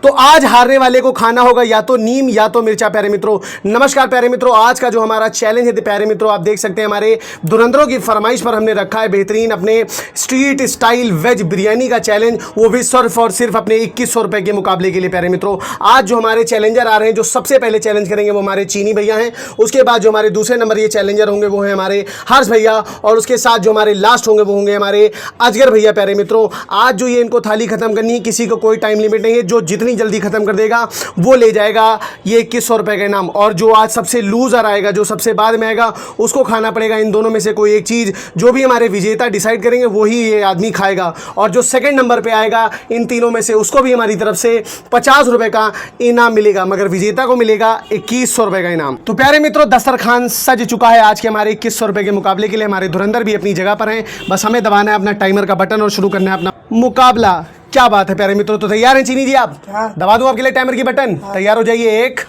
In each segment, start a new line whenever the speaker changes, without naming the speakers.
तो आज हारने वाले को खाना होगा या तो नीम या तो मिर्चा। प्यारे मित्रों नमस्कार। प्यारे मित्रों आज का जो हमारा चैलेंज है प्यारे मित्रों आप देख सकते हैं हमारे धुरंधरों की फरमाइश पर हमने रखा है बेहतरीन अपने स्ट्रीट स्टाइल वेज बिरयानी का चैलेंज, वो भी सिर्फ और सिर्फ अपने 2100 रुपए के मुकाबले के लिए। प्यारे मित्रों आज जो हमारे चैलेंजर आ रहे हैं, जो सबसे पहले चैलेंज करेंगे वो हमारे चीनी भैया हैं। उसके बाद जो हमारे दूसरे नंबर ये चैलेंजर होंगे वो है हमारे हर्ष भैया, और उसके साथ जो हमारे लास्ट होंगे वो होंगे हमारे अजगर भैया। प्यारे मित्रों आज जो ये इनको थाली खत्म करनी है, किसी को कोई टाइम लिमिट नहीं है, जो जितनी जल्दी खत्म कर देगा वो ले जाएगा ये 2100 रुपए का इनाम। और जो आज सबसे लूजर आएगा, जो सबसे बाद में आएगा, उसको खाना पड़ेगा इन दोनों में से कोई एक चीज। जो भी हमारे विजेता डिसाइड करेंगे वही ये आदमी खाएगा। और जो सेकंड नंबर पे आएगा इन तीनों में से, उसको भी हमारी तरफ से 50 रुपए का इनाम मिलेगा, मगर विजेता को मिलेगा 2100 रुपए का इनाम। तो प्यारे मित्रों दस्तरखान सज चुका है आज के हमारे 2100 रुपए के मुकाबले के लिए। हमारे धुरंधर भी अपनी जगह पर हैं, बस हमें दबाना है अपना टाइमर का बटन और शुरू करना है अपना मुकाबला। क्या बात है प्यारे मित्रों, तो तैयार हैं चीनी जी आप? दबा दूं आपके लिए टाइमर की बटन? तैयार हो जाइए। 1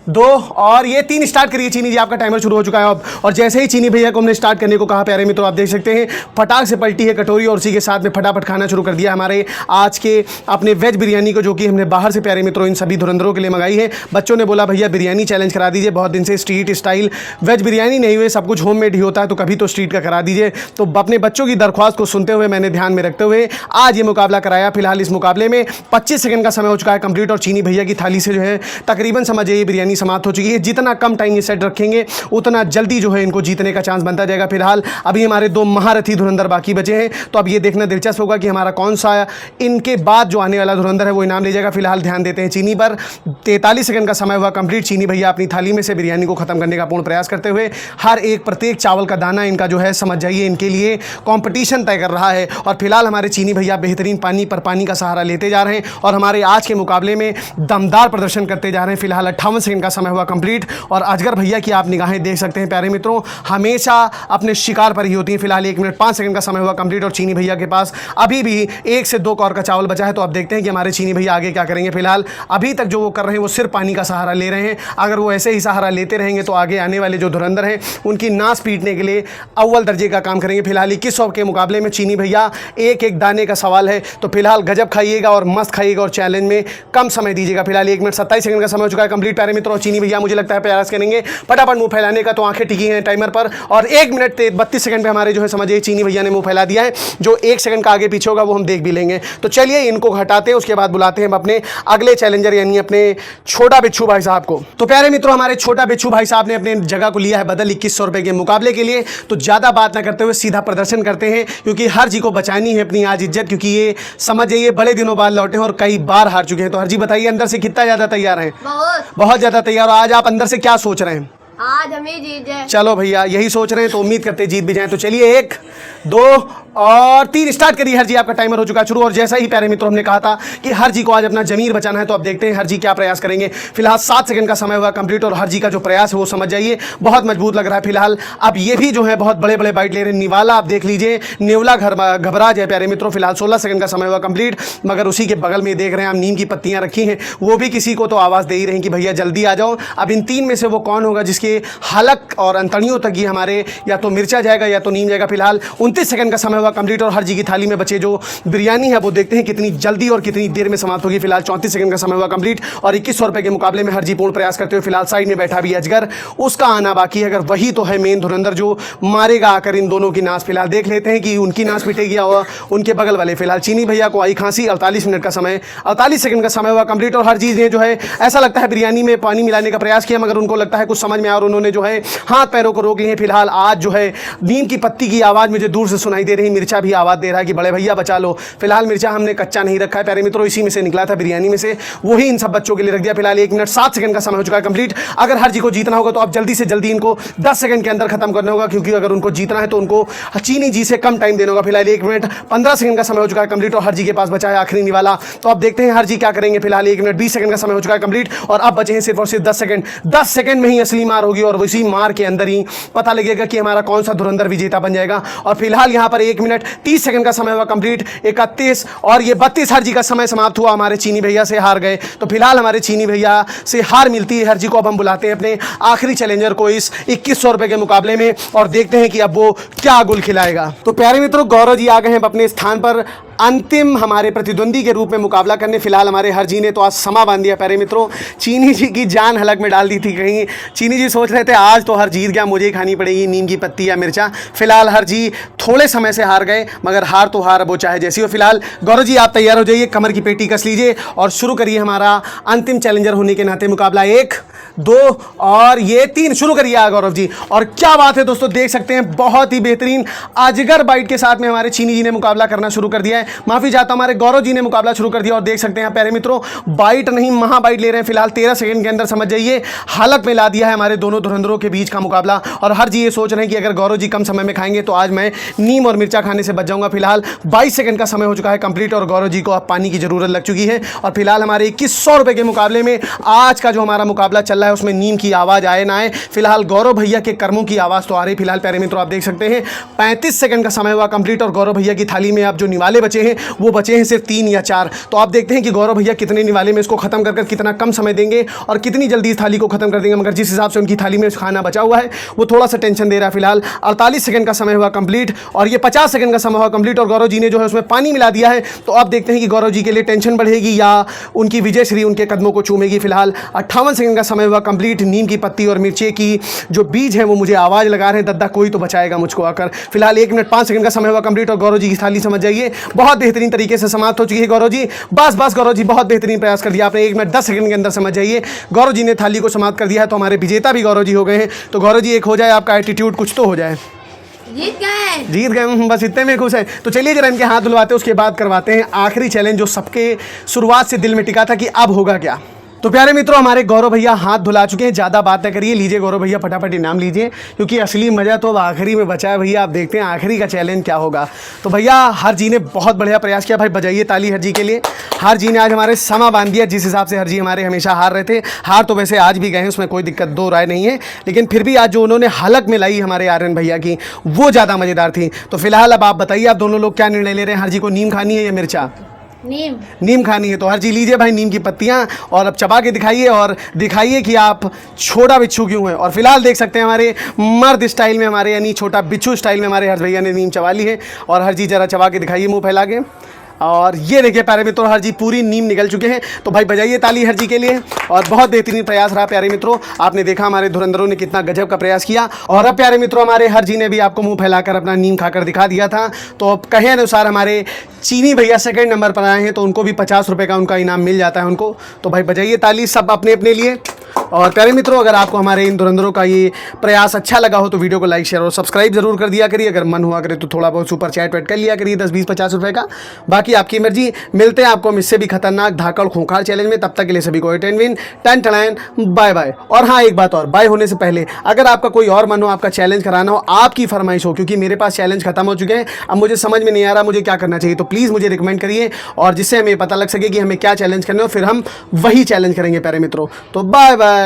2 और ये 3 स्टार्ट करिए चीनी जी, आपका टाइमर शुरू हो चुका है अब। और जैसे ही चीनी भैया को हमने स्टार्ट करने को कहा प्यारे मित्रों आप देख सकते हैं फटाक से पलटी है कटोरी और उसी के साथ में फटाफट खाना शुरू कर दिया हमारे आज के अपने वेज बिरयानी को, जो कि हमने बाहर से प्यारे मित्रों इन सभी धुरंधरों के लिए मंगाई है। बच्चों ने बोला भैया बिरयानी चैलेंज करा दीजिए, बहुत दिन से स्ट्रीट स्टाइल वेज बिरयानी नहीं हुए, सब कुछ होममेड ही होता है, तो कभी तो स्ट्रीट का करा दीजिए। तो अपने बच्चों की दरख्वास्त को सुनते हुए मैंने ध्यान में रखते हुए आज ये मुकाबला कराया। फिलहाल इस मुकाबले में 25 सेकंड का समय हो चुका है कंप्लीट, और चीनी भैया की थाली से जो है तकरीबन समझिए ये बिरयानी समाप्त हो चुकी है। जितना कम टाइम ये सेट रखेंगे उतना जल्दी जो है इनको जीतने का चांस बनता जाएगा। फिलहाल अभी हमारे 2 महारथी धुरंधर बाकी बचे हैं, तो अब ये देखना दिलचस्प होगा कि हमारा कौन सा इनके बाद जो आने वाला धुरंधर है वो इनाम ले जाएगा। फिलहाल ध्यान देते हैं चीनी पर। 43 सेकंड का समय हुआ कंप्लीट। चीनी भैया अपनी थाली में से बिरयानी को खत्म करने का पूर्ण प्रयास करते हुए हर एक प्रत्येक चावल का दाना इनका जो है समझ जाइए इनके लिए कॉम्पिटिशन तय कर रहा है। और फिलहाल हमारे चीनी भैया बेहतरीन पानी पर पानी का सहारा लेते जा रहे हैं और हमारे आज के मुकाबले में दमदार प्रदर्शन करते जा रहे हैं। फिलहाल 58 सेकंड का समय हुआ कंप्लीट, और अजगर भैया की आप निगाहें देख सकते हैं प्यारे मित्रों हमेशा अपने शिकार पर ही होती हैं। फिलहाल 1 मिनट 5 सेकंड का समय हुआ कंप्लीट, और चीनी भैया के पास अभी भी 1 से 2 कौर का चावल बचा है। तो अब देखते हैं कि हमारे चीनी भैया आगे क्या करेंगे। फिलहाल अभी तक जो वो कर रहे हैं वो सिर्फ पानी का सहारा ले रहे हैं। अगर वो ऐसे ही सहारा लेते रहेंगे तो आगे आने वाले जो धुरंधर हैं उनकी नाश पीटने के लिए अव्वल दर्जे का काम करेंगे। फिलहाल 2100 के मुकाबले में चीनी भैया एक एक दाने का सवाल है, तो फिलहाल गजब खाइएगा और मस्त खाइएगा और चैलेंज में कम समय दीजिएगा। फिलहाल 1 मिनट 27 सेकंड का समय हो चुका है कंप्लीट प्यारे मित्रों। चीनी भैया मुझे लगता है प्रयास करेंगे फटाफट मुंह फैलाने का, तो आंखें टिकी हैं टाइमर पर। और 1 मिनट 32 सेकंड पे हमारे जो है समझिए चीनी भैया ने मुंह फैला दिया है। जो 1 सेकंड का आगे पीछे होगा वो हम देख भी लेंगे। तो चलिए इनको हटाते हैं, उसके बाद बुलाते हैं हम अपने अगले चैलेंजर यानी अपने छोटा बिच्छू भाई साहब को। तो प्यारे मित्रों हमारे छोटा बिच्छू भाई साहब ने अपने जगह को लिया है बदल 2100 रुपए के मुकाबले के लिए। तो ज्यादा बात ना करते हुए सीधा प्रदर्शन करते हैं, क्योंकि हर जी को बचानी है अपनी आज इज्जत, क्योंकि ये समझ जाइए बड़े दिनों बाद लौटे हैं और कई बार हार चुके हैं। तो हर जी बताइए अंदर से कितना ज्यादा तैयार हैं? बहुत ज्यादा तैयार। आज आप अंदर से क्या सोच रहे हैं?
आज हमें जीत जाए।
चलो भैया यही सोच रहे हैं, तो उम्मीद करते जीत भी जाएं। तो चलिए 1 2 और 3 स्टार्ट करिए। हर जी आपका टाइमर हो चुका है शुरू। और जैसा ही प्यारे मित्रों हमने कहा था कि हर जी को आज अपना जमीर बचाना है, तो अब देखते हैं हर जी क्या प्रयास करेंगे। फिलहाल 7 सेकंड का समय हुआ कंप्लीट, और हर जी का जो प्रयास है वो समझ जाइए बहुत मजबूत लग रहा है। फिलहाल अब ये भी जो है बहुत बड़े बड़े बाइट ले रहे हैं। निवाला आप देख लीजिए, नेवला घबरा जाए प्यारे मित्रों। फिलहाल 16 सेकंड का समय हुआ कंप्लीट, मगर उसी के बगल में देख रहे हैं हम नीम की पत्तियां रखी हैं, वो भी किसी को तो आवाज़ दे ही रहे हैं कि भैया जल्दी आ जाओ। अब इन 3 में से वो कौन होगा जिसके हलक और अंतड़ियों तक ये हमारे या तो मिर्चा जाएगा या तो नीम जाएगा। फिलहाल 29 सेकंड का समय हुआ कंप्लीट, और हर जी की थाली में बचे जो बिरयानी है वो देखते हैं कितनी जल्दी और कितनी देर में समाप्त होगी। फिलहाल 34 सेकंड का समय हुआ कंप्लीट, और 2100 रुपए के मुकाबले में हर जी पूर्ण प्रयास करते हुए फिलहाल साइड में बैठा भी अजगर, उसका आना बाकी है। अगर वही तो है मेन धुरंधर जो मारेगा आकर इन दोनों की नाश। फिलहाल देख लेते हैं कि उनकी नाश पिटेगी या उनके बगल वाले। फिलहाल चीनी भैया को आई खांसी। 48 मिनट का समय 48 सेकंड का समय हुआ कंप्लीट, और हर चीज़ ने जो है ऐसा लगता है बिरयानी में पानी मिलाने का प्रयास किया, मगर उनको लगता है कुछ समझ में आया और उन्होंने जो है हाथ पैरों को रोक लिए। फिलहाल आज जो है नीम की पत्ती की आवाज़ मुझे दूर से सुनाई दे रही, मिर्चा भी आवाज़ दे रहा है कि बड़े भैया बचा लो। फिलहाल मिर्चा हमने कच्चा नहीं रखा है प्यारे मित्रों, इसी में से निकला था बिरयानी में से, वही इन सब बच्चों के लिए रख दिया। फिलहाल 1 मिनट 7 सेकंड का समय हो चुका है कंप्लीट। अगर हर जी को जीतना होगा तो अब जल्दी से जल्दी इनको 10 सेकंड के अंदर खत्म करना होगा, क्योंकि अगर उनको जीतना है तो उनको चीनी जी से कम टाइम देना होगा। फिलहाल 1 मिनट 15 सेकंड का समय हो चुका है कंप्लीट, और हर जी के पास बचा है आखिरी निवाला। तो अब देखते हैं हर जी क्या करेंगे। फिलहाल 1 मिनट 20 सेकंड का समय हो चुका है कंप्लीट, और अब बचे हैं सिर्फ और सिर्फ 10 सेकंड। 10 सेकंड में ही असली मार होगी, और उसी मार के अंदर ही पता लगेगा कि हमारा कौन सा धुरंधर विजेता बन जाएगा। और फिलहाल यहाँ पर 1 मिनट 30 सेकंड का समय हुआ कंप्लीट, 31 और ये 32 हर जी का समय समाप्त हुआ। हमारे चीनी भैया से हार गए, तो फिलहाल हमारे चीनी भैया से हार मिलती है। हर जी को अब हम बुलाते हैं अपने आखिरी चैलेंजर को इस 2100 रुपए के मुकाबले में, और देखते हैं कि अब वो क्या गुल खिलाएगा। तो प्यारे मित्रों गौरव जी आ गए हैं अपने स्थान पर। अंतिम हमारे प्रतिद्वंदी के रूप में मुकाबला करने। फिलहाल हमारे हर जी ने तो आज समा बांध दिया प्यारे मित्रों। चीनी जी की जान हलक में डाल दी थी कहीं। चीनी जी सोच रहे थे आज तो हर जीत गया, मुझे ही खानी पड़ेगी नीम की पत्ती या मिर्चा। फिलहाल हर जी थोड़े समय से हार गए, मगर हार तो हार, अब वो चाहे जैसी हो। फिलहाल गौरव जी आप तैयार हो जाइए, कमर की पेटी कस लीजिए और शुरू करिए हमारा अंतिम चैलेंजर होने के नाते मुकाबला। 1 2 और ये 3 शुरू करिए गौरव जी। और क्या बात है दोस्तों, देख सकते हैं बहुत ही बेहतरीन अजगर बाइट के साथ में हमारे चीनी जी ने मुकाबला करना शुरू कर दिया है। माफी चाहता हूं, हमारे गौरव जी ने मुकाबला शुरू कर दिया और देख सकते हैं प्यारे मित्रों बाइट नहीं महा बाइट ले रहे हैं। फिलहाल 13 सेकंड के अंदर समझ जाइए हालत में ला दिया है हमारे दोनों धुरंधरों के बीच का मुकाबला। और हर जी ये सोच रहे हैं कि अगर गौरव जी कम समय में खाएंगे तो आज मैं नीम और मिर्चा खाने से बच जाऊंगा। फिलहाल 22 सेकंड का समय हो चुका है कंप्लीट और गौरव जी को अब पानी की जरूरत लग चुकी है। और फिलहाल हमारे 2100 रुपए के मुकाबले में आज का जो हमारा मुकाबला चल रहा है उसमें नीम की आवाज आए ना आए, फिलहाल गौरव भैया के कर्मों की आवाज तो आ रही। फिलहाल प्यारे मित्रों आप देख सकते हैं 35 सेकंड का समय हुआ कंप्लीट और गौरव भैया की थाली में अब जो निवाले बचे हैं वो बचे हैं सिर्फ 3 या 4। तो आप देखते हैं कि गौरव भैया कितने निवाले में इसको खत्म कर कितना कम समय देंगे और कितनी जल्दी इस थाली को खत्म कर देंगे। मगर जिस हिसाब से उनकी थाली में खाना बचा हुआ है वो थोड़ा सा टेंशन दे रहा है। फिलहाल 48 सेकंड का समय हुआ कंप्लीट और ये 50 सेकंड का समय हुआ कंप्लीट और गौरव जी ने जो है उसमें पानी मिला दिया है। तो आप देखते हैं कि गौरव जी के लिए टेंशन बढ़ेगी या उनकी विजय श्री उनके कदमों को चूमेगी। फिलहाल 58 सेकंड का समय हुआ कंप्लीट। नीम की पत्ती और मिर्ची की जो बीज है वो मुझे आवाज लगा रहे हैं, दद्दा कोई तो बचाएगा मुझको आकर। फिलहाल 1 मिनट 5 सेकंड का समय हुआ कंप्लीट और गौरव जी की थाली समझ जाइए बहुत बेहतरीन तरीके से समाप्त हो चुकी है। गौरव जी बस गौरव जी बहुत बेहतरीन प्रयास कर दिया आपने। 1 मिनट 10 सेकंड के अंदर समझ जाइए गौरव जी ने थाली को समाप्त कर दिया है। तो हमारे विजेता भी गौरव जी हो गए हैं। तो गौरव जी एक हो जाए आपका एटीट्यूड कुछ तो हो जाए। जीत गए बस इतने में खुश है। तो चलिए जरा इनके हाथ धुलवाते उसके बाद करवाते हैं आखिरी चैलेंज जो सबके शुरुआत से दिल में टिका था कि अब होगा क्या। तो प्यारे मित्रों हमारे गौरव भैया हाथ धुला चुके हैं, ज़्यादा बात न करिए, लीजिए गौरव भैया फटाफट इनाम लीजिए क्योंकि असली मज़ा तो अब आखिरी में बचा है। भैया आप देखते हैं आखिरी का चैलेंज क्या होगा। तो भैया हर जी ने बहुत बढ़िया प्रयास किया, भाई बजाइए ताली हर जी के लिए। हर जी ने आज हमारे समा बांध दिया। जिस हिसाब से हर जी हमारे हमेशा हार रहे थे, हार तो वैसे आज भी गए हैं, उसमें कोई दिक्कत दो राय नहीं है, लेकिन फिर भी आज जो उन्होंने हलक में लाई हमारे आर्यन भैया की वो ज़्यादा मज़ेदार थी। तो फिलहाल अब आप बताइए आप दोनों लोग क्या निर्णय ले रहे हैं। हर जी को नीम खानी है या मिर्चा? नीम खानी है। तो हर जी लीजिए भाई नीम की पत्तियां और अब चबा के दिखाइए और दिखाइए कि आप छोटा बिच्छू क्यों हैं। और फिलहाल देख सकते हैं हमारे मर्द स्टाइल में हमारे यानी छोटा बिच्छू स्टाइल में हमारे हर भैया ने नीम चबा ली है। और हर जी जरा चबा के दिखाइए मुंह फैला के। और ये देखिए प्यारे मित्रों हर जी पूरी नीम निकल चुके हैं। तो भाई बजाइए ताली हर जी के लिए। और बहुत बेहतरीन प्रयास रहा प्यारे मित्रों, आपने देखा हमारे धुरंधरों ने कितना गजब का प्रयास किया। और अब प्यारे मित्रों हमारे हर जी ने भी आपको मुंह फैलाकर अपना नीम खाकर दिखा दिया था। तो अब कहे अनुसार हमारे चीनी भैया सेकंड नंबर पर आए हैं तो उनको भी 50 रुपये का उनका इनाम मिल जाता है उनको। तो भाई बजाइए ताली सब अपने अपने लिए। और प्यारे मित्रों अगर आपको हमारे इन धुरंधरों का ये प्रयास अच्छा लगा हो तो वीडियो को लाइक शेयर और सब्सक्राइब जरूर कर दिया करिए। अगर मन हुआ करे तो थोड़ा बहुत सुपर चैट वैट कर लिया करिए 10 20 50 रुपये का, बाकी आपकी मर्जी। मिलते हैं आपको इससे भी खतरनाक धाकड़ खूंखार चैलेंज में, तब तक के लिए सभी को टन टन बाय बाय। और हाँ एक बात और, बाय होने से पहले अगर आपका कोई और मन हो, आपका चैलेंज कराना हो, आपकी फरमाइश हो, क्योंकि मेरे पास चैलेंज खत्म हो चुके हैं, अब मुझे समझ में नहीं आ रहा मुझे क्या करना चाहिए, तो प्लीज़ मुझे रिकमेंड करिए और जिससे हमें पता लग सके कि हमें क्या चैलेंज करना हो, फिर हम वही चैलेंज करेंगे प्यारे मित्रों। तो बाय बाय।